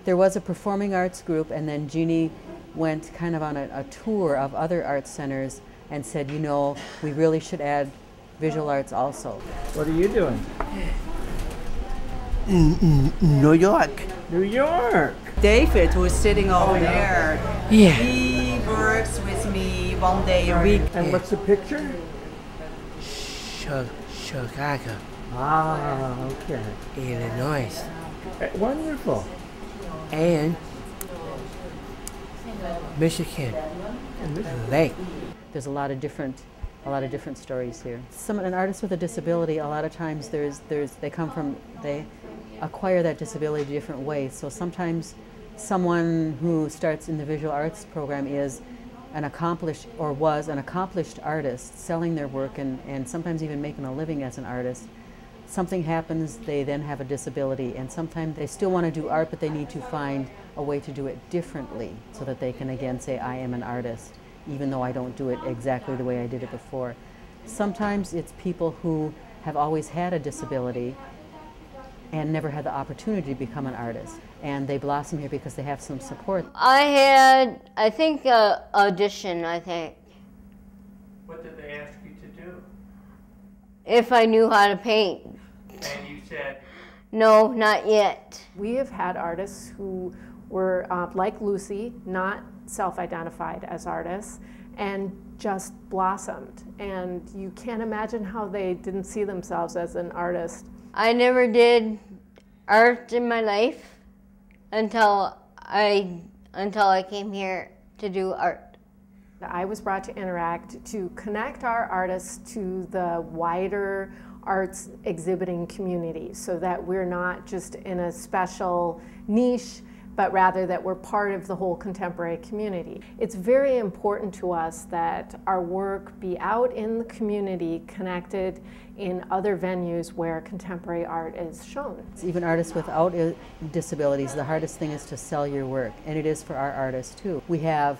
There was a performing arts group, and then Jeannie went kind of on a tour of other art centers and said, you know, we really should add visual arts also. What are you doing? New York. New York. David, who is sitting over there, Yeah. he works with me 1 day a week. And what's the picture? Chicago, Ah, okay. Illinois, Wonderful. and Michigan Lake. There's a lot of different stories here. An artist with a disability, a lot of times they acquire that disability different ways. So sometimes someone who starts in the visual arts program is was an accomplished artist selling their work and sometimes even making a living as an artist. Something happens, they then have a disability, and sometimes they still want to do art, but they need to find a way to do it differently so that they can again say, I am an artist, even though I don't do it exactly the way I did it before. Sometimes it's people who have always had a disability and never had the opportunity to become an artist, and they blossom here because they have some support. I think, audition, I think. What did they ask you to do? If I knew how to paint. And you said? No, not yet. We have had artists who were, like Lucy, not self-identified as artists, and just blossomed. And you can't imagine how they didn't see themselves as an artist. I never did art in my life until I came here to do art. I was brought to Interact to connect our artists to the wider arts exhibiting community so that we're not just in a special niche, but rather that we're part of the whole contemporary community. It's very important to us that our work be out in the community, connected in other venues where contemporary art is shown. Even artists without disabilities, the hardest thing is to sell your work, and it is for our artists too. We have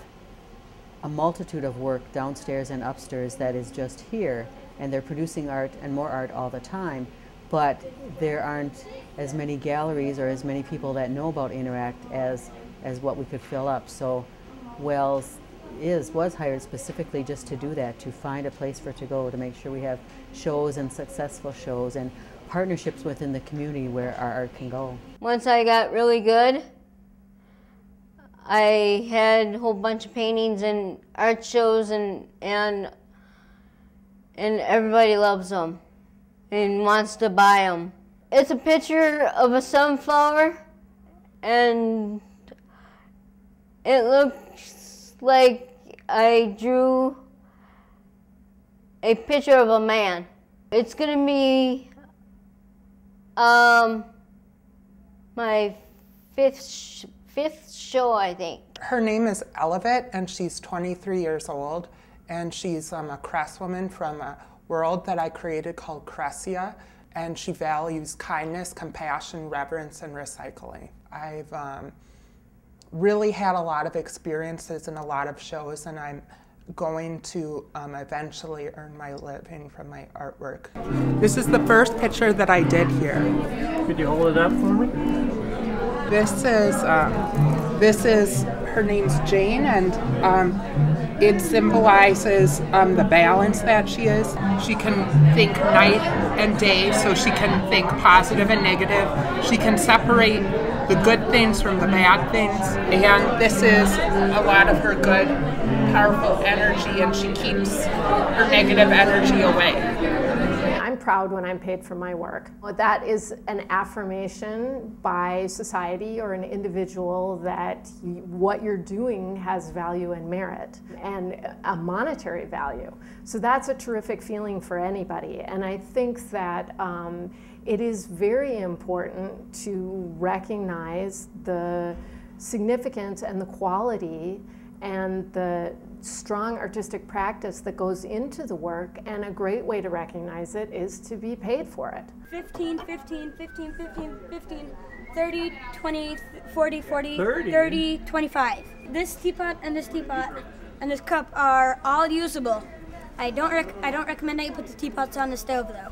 a multitude of work downstairs and upstairs that is just here, and they're producing art and more art all the time, but there aren't as many galleries or as many people that know about Interact as what we could fill up. So Wells was hired specifically just to do that, to find a place for it to go, to make sure we have shows and successful shows and partnerships within the community where our art can go. Once I got really good, I had a whole bunch of paintings and art shows, and everybody loves them and wants to buy them. It's a picture of a sunflower, and it looks like I drew a picture of a man. It's gonna be my fifth show, I think. Her name is Elevate, and she's 23 years old, and she's a craftswoman from a world that I created called Crescia, and she values kindness, compassion, reverence, and recycling. I've really had a lot of experiences in a lot of shows, and I'm going to eventually earn my living from my artwork. This is the first picture that I did here. Could you hold it up for me? This is her name's Jane, and it symbolizes the balance that she is. She can think night and day, so she can think positive and negative. She can separate the good things from the bad things, and this is a lot of her good, powerful energy, and she keeps her negative energy away. I'm proud when I'm paid for my work. That is an affirmation by society or an individual that what you're doing has value and merit and a monetary value. So that's a terrific feeling for anybody. And I think that it is very important to recognize the significance and the quality and the strong artistic practice that goes into the work, and a great way to recognize it is to be paid for it. 15, 15, 15, 15, 15, 30, 20, 40, 40, 30. 30, 25. This teapot and this cup are all usable. I don't recommend that you put the teapots on the stove though.